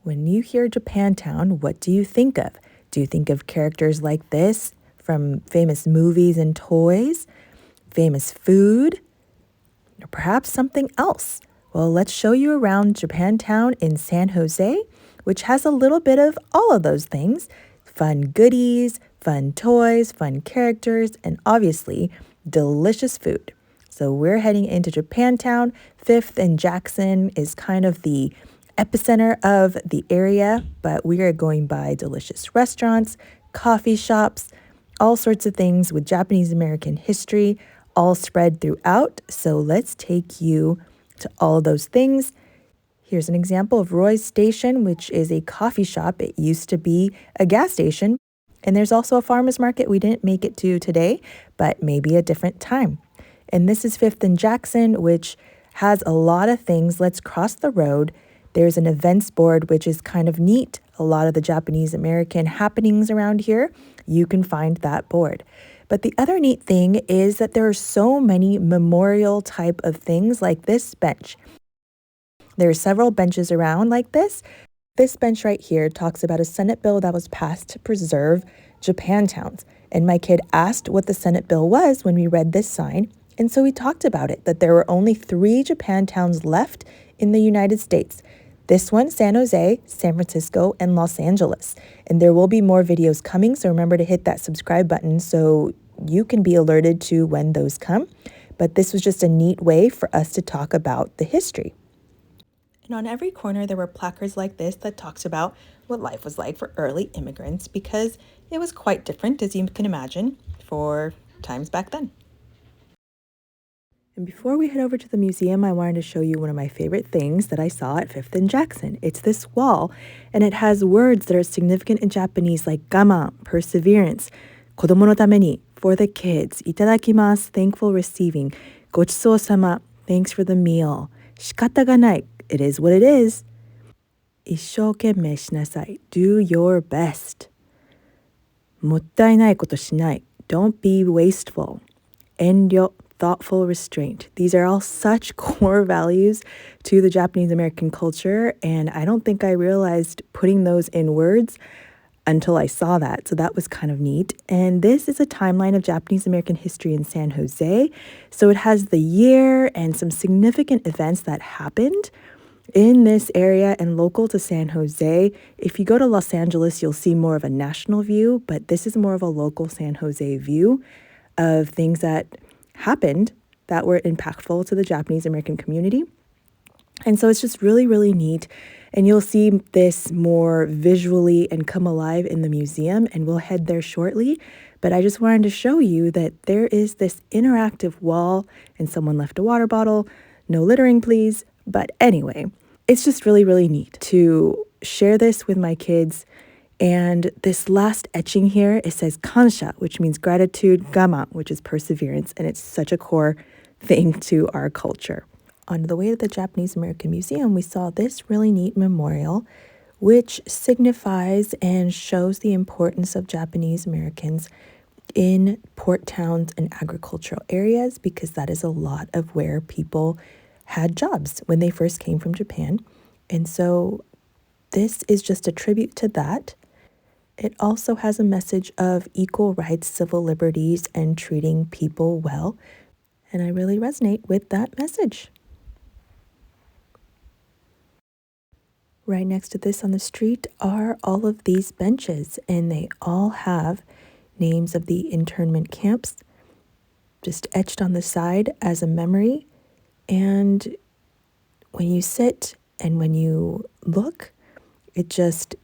When you hear Japantown, what do you think of? Do you think of characters like this from famous movies and toys, famous food, or perhaps something else? Well, let's show you around Japantown in San Jose, which has a little bit of all of those things: fun goodies, fun toys, fun characters, and obviously delicious food. So we're heading into Japantown. 5th and Jackson is kind of the epicenter of the area, but we are going by delicious restaurants, coffee shops, all sorts of things with Japanese American history all spread throughout. So let's take you to all of those things. Here's an example of Roy's Station, which is a coffee shop. It used to be a gas station. And there's also a farmer's market we didn't make it to today, but maybe a different time. And this is 5th and Jackson, which has a lot of things. Let's cross the road. There's an events board, which is kind of neat. A lot of the Japanese American happenings around here, you can find that board. But the other neat thing is that there are so many memorial type of things like this bench. There are several benches around like this. This bench right here talks about a Senate bill that was passed to preserve Japantowns. And my kid asked what the Senate bill was when we read this sign. And so we talked about it, that there were only 3 Japantowns left in the United States. This one, San Jose, San Francisco, and Los Angeles. And there will be more videos coming, so remember to hit that subscribe button so you can be alerted to when those come. But this was just a neat way for us to talk about the history. And on every corner, there were placards like this that talks about what life was like for early immigrants, because it was quite different, as you can imagine, for times back then. And before we head over to the museum, I wanted to show you one of my favorite things that I saw at 5th and Jackson. It's this wall, and it has words that are significant in Japanese, like gaman, perseverance, kodomo no tameni, for the kids, itadakimasu, thankful receiving, gochusou-sama, thanks for the meal, shikata ga nai, it is what it is, isshoukemmei shinasai, do your best, mottai nai koto shinai, don't be wasteful, enryo, thoughtful restraint. These are all such core values to the Japanese American culture, and I don't think I realized putting those in words until I saw that. So that was kind of neat. And this is a timeline of Japanese American history in San Jose. So it has the year and some significant events that happened in this area and local to San Jose. If you go to Los Angeles, you'll see more of a national view, but this is more of a local San Jose view of things that happened that were impactful to the Japanese American community. And so it's just really, really neat. And you'll see this more visually and come alive in the museum, and we'll head there shortly. But I just wanted to show you that there is this interactive wall, and someone left a water bottle. No littering, please. But anyway, it's just really, really neat to share this with my kids. And this last etching here, it says kansha, which means gratitude, gama, which is perseverance, and it's such a core thing to our culture. On the way to the Japanese American Museum, we saw this really neat memorial, which signifies and shows the importance of Japanese Americans in port towns and agricultural areas, because that is a lot of where people had jobs when they first came from Japan. And so this is just a tribute to that. It also has a message of equal rights, civil liberties, and treating people well. And I really resonate with that message. Right next to this on the street are all of these benches, and they all have names of the internment camps just etched on the side as a memory. And when you sit and when you look, it just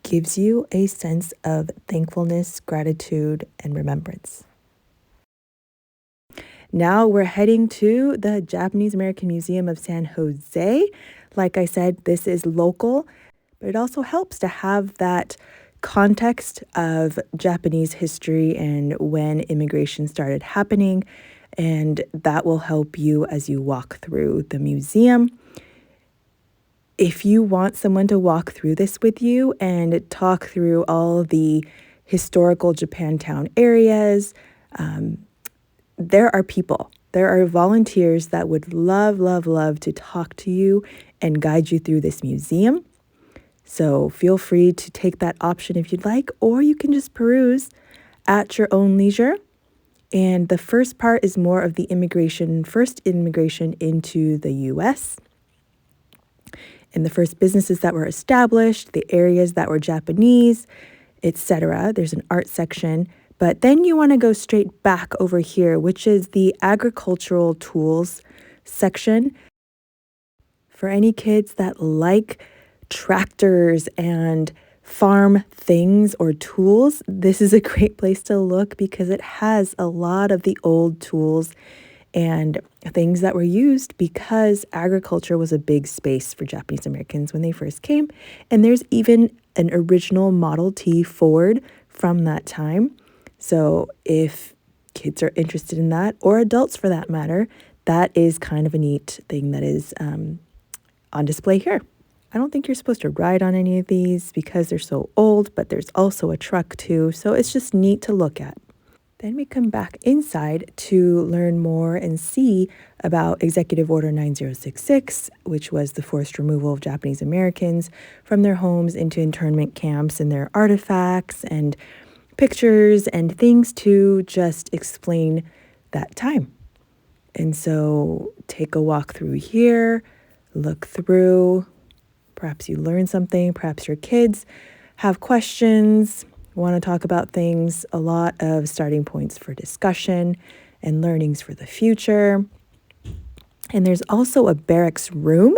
gives you a sense of thankfulness, gratitude, and remembrance. Now we're heading to the Japanese American Museum of San Jose. Like I said, this is local, but it also helps to have that context of Japanese history and when immigration started happening, and that will help you as you walk through the museum. If you want someone to walk through this with you and talk through all the historical Japantown areas, there are people. There are volunteers that would love, love, love to talk to you and guide you through this museum. So feel free to take that option if you'd like, or you can just peruse at your own leisure. And the first part is more of the first immigration into the US, and the first businesses that were established, the areas that were Japanese, etc. There's an art section. But then you want to go straight back over here, which is the agricultural tools section. For any kids that like tractors and farm things or tools, this is a great place to look because it has a lot of the old tools and things that were used because agriculture was a big space for Japanese Americans when they first came. And there's even an original Model T Ford from that time. So if kids are interested in that, or adults for that matter, that is kind of a neat thing that is on display here. I don't think you're supposed to ride on any of these because they're so old, but there's also a truck too, so it's just neat to look at. Then we come back inside to learn more and see about Executive Order 9066, which was the forced removal of Japanese Americans from their homes into internment camps, and their artifacts and pictures and things to just explain that time. And so take a walk through here, look through. Perhaps you learn something, perhaps your kids have questions, want to talk about things, a lot of starting points for discussion and learnings for the future. And there's also a barracks room.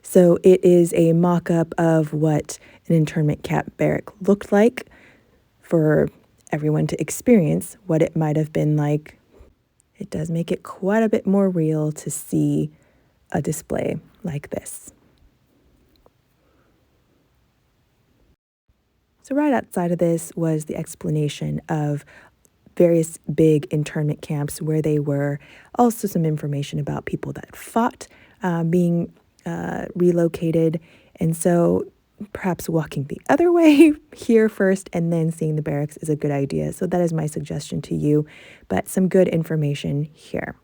So it is a mock-up of what an internment camp barrack looked like for everyone to experience what it might have been like. It does make it quite a bit more real to see a display like this. So right outside of this was the explanation of various big internment camps where they were, also some information about people that fought being relocated. And so perhaps walking the other way here first and then seeing the barracks is a good idea. So that is my suggestion to you, but some good information here.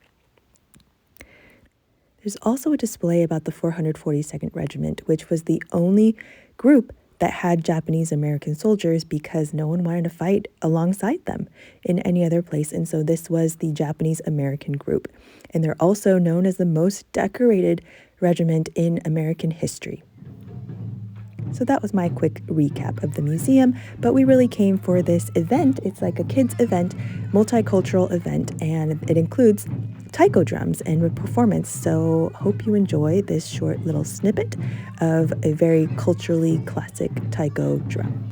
There's also a display about the 442nd Regiment, which was the only group that had Japanese American soldiers because no one wanted to fight alongside them in any other place. And so this was the Japanese American group. And they're also known as the most decorated regiment in American history. So that was my quick recap of the museum, but we really came for this event. It's like a kids event, multicultural event, and it includes taiko drums and a performance. So hope you enjoy this short little snippet of a very culturally classic taiko drum.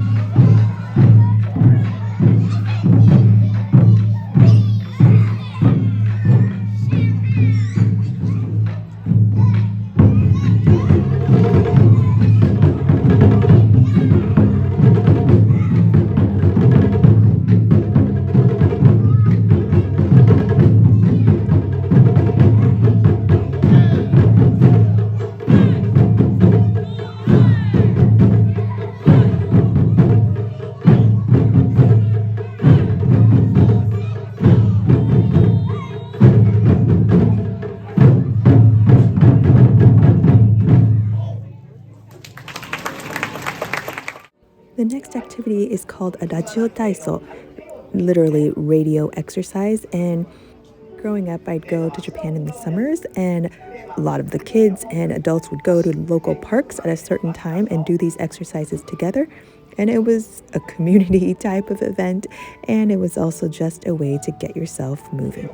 The next activity is called Adagio Taiso, literally radio exercise. And growing up, I'd go to Japan in the summers, and a lot of the kids and adults would go to local parks at a certain time and do these exercises together. And it was a community type of event, and it was also just a way to get yourself moving.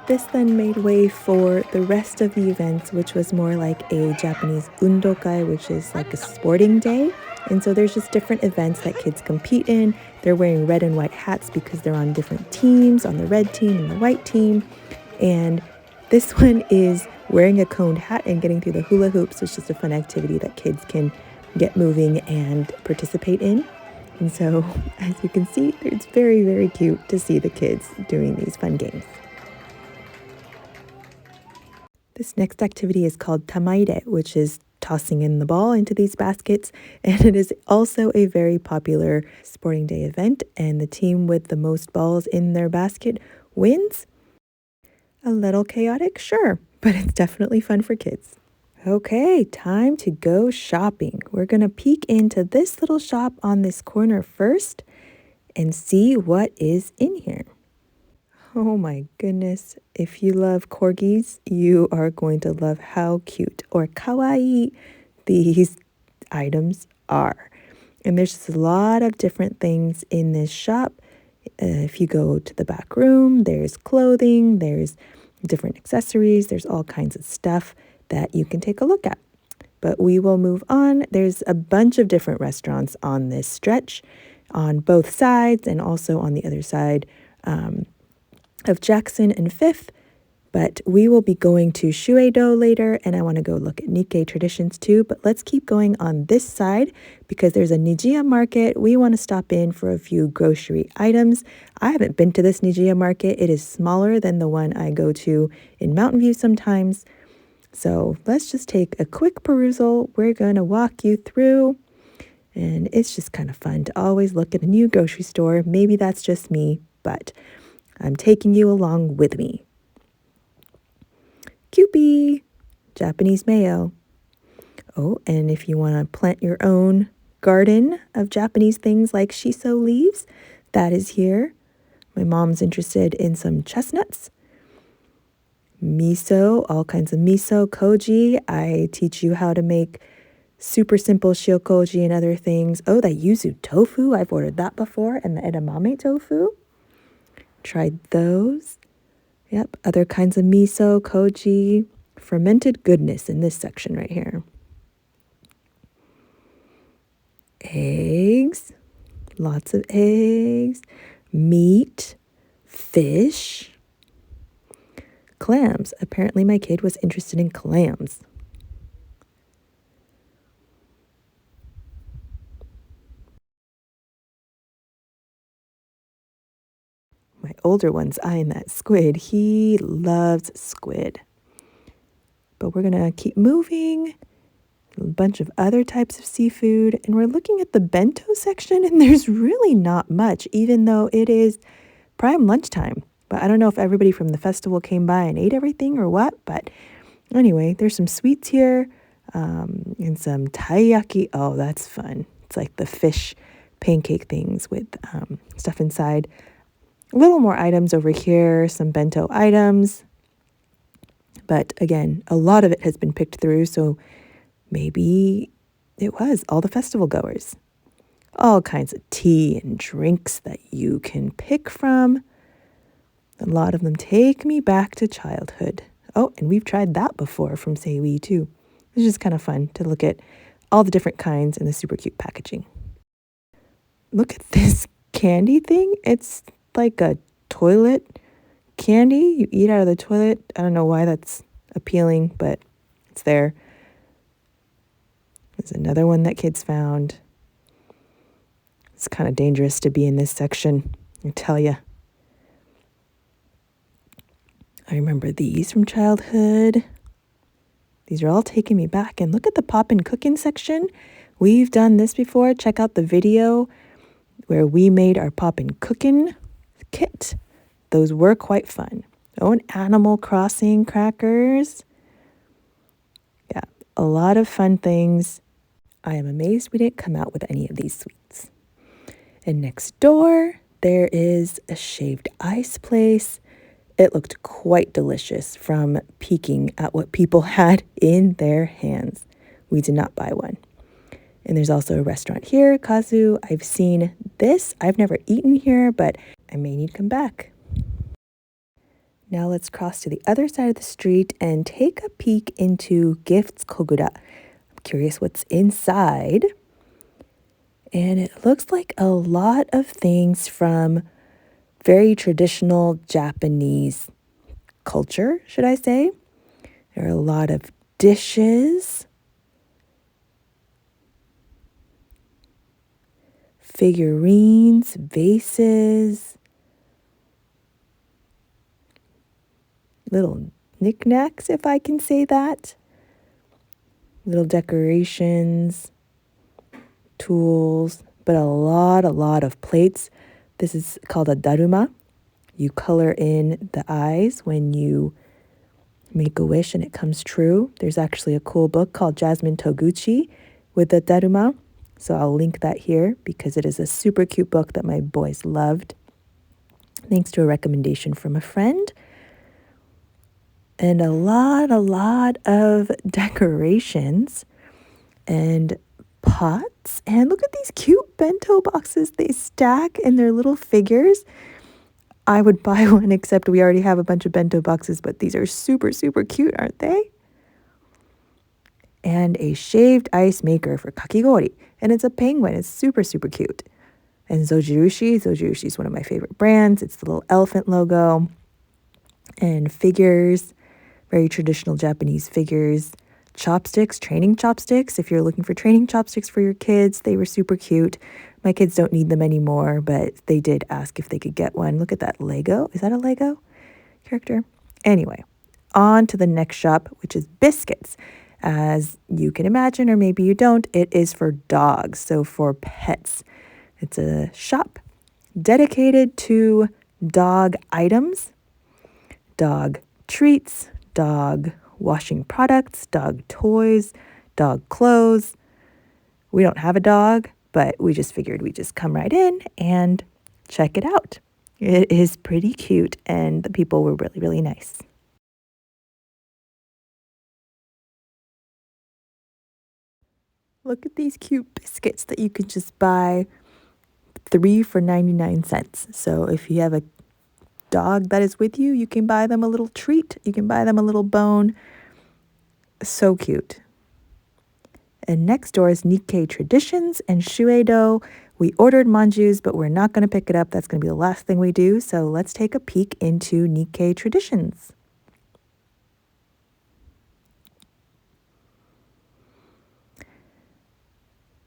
This then made way for the rest of the events, which was more like a Japanese undokai, which is like a sporting day. And so there's just different events that kids compete in. They're wearing red and white hats because they're on different teams, on the red team and the white team. And this one is Wearing a coned hat and getting through the hula hoops was just a fun activity that kids can get moving and participate in. And so, as you can see, it's very, very cute to see the kids doing these fun games. This next activity is called tamaire, which is tossing in the ball into these baskets, and it is also a very popular sporting day event, and the team with the most balls in their basket wins. A little chaotic, sure, but it's definitely fun for kids. Okay, time to go shopping. We're going to peek into this little shop on this corner first and see what is in here. Oh my goodness. If you love corgis, you are going to love how cute or kawaii these items are. And there's just a lot of different things in this shop. If you go to the back room, there's clothing, there's different accessories, there's all kinds of stuff that you can take a look at. But we will move on. There's a bunch of different restaurants on this stretch on both sides and also on the other side of Jackson and 5th, but we will be going to Shuedo later, and I want to go look at Nikkei traditions too, but let's keep going on this side because there's a Nijiya market. We want to stop in for a few grocery items. I haven't been to this Nijiya market. It is smaller than the one I go to in Mountain View sometimes, so let's just take a quick perusal. We're going to walk you through, and it's just kind of fun to always look at a new grocery store. Maybe that's just me, but I'm taking you along with me. Kewpie, Japanese mayo. Oh, and if you want to plant your own garden of Japanese things like shiso leaves, that is here. My mom's interested in some chestnuts. Miso, all kinds of miso, koji. I teach you how to make super simple shiokoji and other things. Oh, that yuzu tofu. I've ordered that before, and the edamame tofu. Tried those. Yep, other kinds of miso, koji, fermented goodness in this section right here. Eggs, lots of eggs, meat, fish, clams. Apparently my kid was interested in clams. My older one's eyeing that squid. He loves squid. But we're going to keep moving. A bunch of other types of seafood. And we're looking at the bento section, and there's really not much, even though it is prime lunchtime. But I don't know if everybody from the festival came by and ate everything or what. But anyway, there's some sweets here and some taiyaki. Oh, that's fun. It's like the fish pancake things with stuff inside. A little more items over here, some bento items. But again, a lot of it has been picked through, so maybe it was all the festival goers. All kinds of tea and drinks that you can pick from. A lot of them take me back to childhood. Oh, and we've tried that before from Seiwi too. It's just kind of fun to look at all the different kinds and the super cute packaging. Look at this candy thing. It's like a toilet candy you eat out of the toilet. I don't know why that's appealing, but it's there. There's another one that kids found. It's kind of dangerous to be in this section, I tell you. I remember these from childhood. These are all taking me back. And look at the poppin' cookin' section. We've done this before. Check out the video where we made our poppin' cookin' kit. Those were quite fun. Oh, and Animal Crossing crackers. Yeah, a lot of fun things. I am amazed we didn't come out with any of these sweets. And next door, there is a shaved ice place. It looked quite delicious from peeking at what people had in their hands. We did not buy one. And there's also a restaurant here, Kazu. I've seen this. I've never eaten here, but I may need to come back. Now let's cross to the other side of the street and take a peek into Gifts Kogura. I'm curious what's inside. And it looks like a lot of things from very traditional Japanese culture, should I say. There are a lot of dishes, figurines, vases, little knickknacks, if I can say that, little decorations, tools, but a lot of plates. This is called a daruma. You color in the eyes when you make a wish and it comes true. There's actually a cool book called Jasmine Toguchi with the daruma. So I'll link that here because it is a super cute book that my boys loved. Thanks to a recommendation from a friend. And a lot of decorations and pots. And look at these cute bento boxes they stack and their little figures. I would buy one, except we already have a bunch of bento boxes, but these are super cute, aren't they? And a shaved ice maker for kakigori. And it's a penguin. It's super cute. And Zojirushi is one of my favorite brands. It's the little elephant logo. And figures, very traditional Japanese figures. Chopsticks, training chopsticks. If you're looking for training chopsticks for your kids, they were super cute. My kids don't need them anymore, but they did ask if they could get one. Look at that Lego. Is that a Lego character? Anyway, on to the next shop, which is biscuits. As you can imagine, or maybe you don't, it is for dogs, so for pets. It's a shop dedicated to dog items, dog treats, dog washing products, dog toys, dog clothes. We don't have a dog, but we just figured we'd just come right in and check it out. It is pretty cute, and the people were really nice. Look at these cute biscuits that you can just buy 3 for 99 cents. So if you have a dog that is with you, you can buy them a little treat. You can buy them a little bone. So cute. And next door is Nikkei Traditions and Shueido. We ordered manjus, but we're not going to pick it up. That's going to be the last thing we do. So let's take a peek into Nikkei Traditions.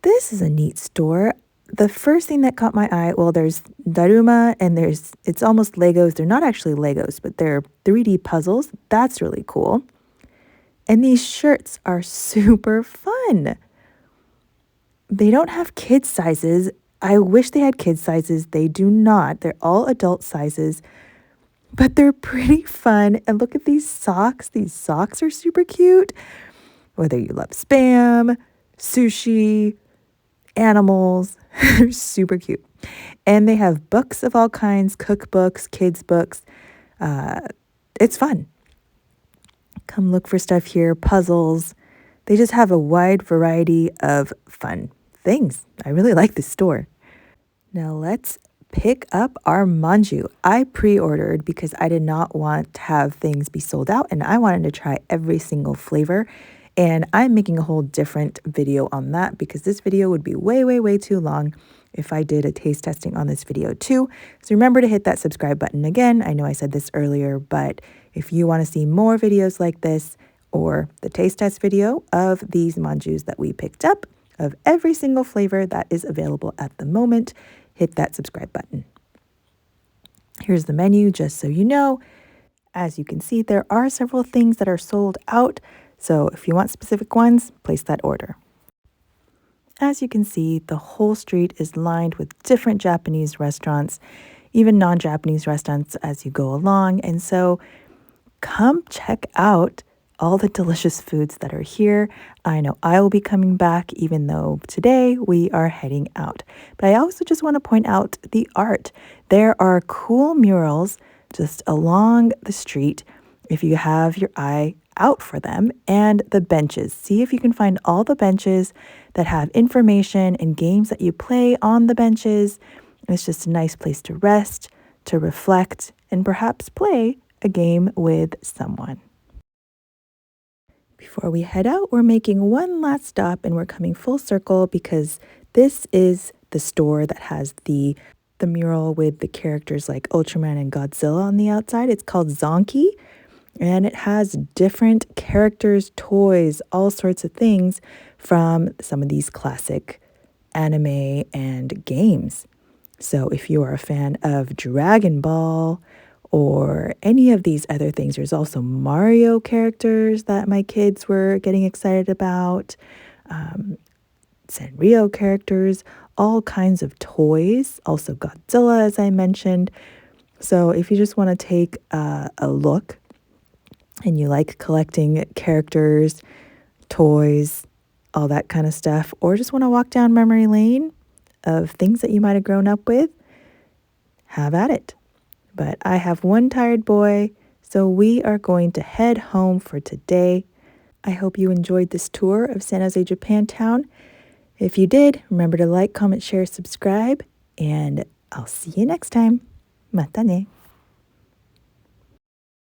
This is a neat store. The first thing that caught my eye, well, there's daruma and it's almost Legos. They're not actually Legos, but they're 3D puzzles. That's really cool. And these shirts are super fun. They don't have kid sizes. I wish they had kid sizes. They do not. They're all adult sizes, but they're pretty fun. And look at these socks. These socks are super cute. Whether you love Spam, sushi, animals, they're super cute. And they have books of all kinds, cookbooks, kids' books. It's fun. Come look for stuff here, puzzles. They just have a wide variety of fun things. I really like this store. Now let's pick up our manju. I pre-ordered because I did not want to have things be sold out, and I wanted to try every single flavor. And I'm making a whole different video on that because this video would be way too long if I did a taste testing on this video too. So remember to hit that subscribe button again. I know I said this earlier, but if you want to see more videos like this or the taste test video of these manjus that we picked up, of every single flavor that is available at the moment, hit that subscribe button. Here's the menu, just so you know. As you can see, there are several things that are sold out. So if you want specific ones, place that order. As you can see, the whole street is lined with different Japanese restaurants, even non-Japanese restaurants as you go along. And so come check out all the delicious foods that are here. I know I will be coming back, even though today we are heading out. But I also just want to point out the art. There are cool murals just along the street if you have your eye out for them, and the benches. See if you can find all the benches that have information and games that you play on the benches. It's just a nice place to rest, to reflect, and perhaps play a game with someone. Before we head out, we're making one last stop, and we're coming full circle because this is the store that has the mural with the characters like Ultraman and Godzilla on the outside. It's called Zonky. And it has different characters, toys, all sorts of things from some of these classic anime and games. So if you are a fan of Dragon Ball or any of these other things, there's also Mario characters that my kids were getting excited about, Sanrio characters, all kinds of toys, also Godzilla, as I mentioned. So if you just want to take a look and you like collecting characters, toys, all that kind of stuff, or just want to walk down memory lane of things that you might have grown up with, have at it. But I have one tired boy, so we are going to head home for today. I hope you enjoyed this tour of San Jose, Japantown. If you did, remember to like, comment, share, subscribe, and I'll see you next time. Mata ne.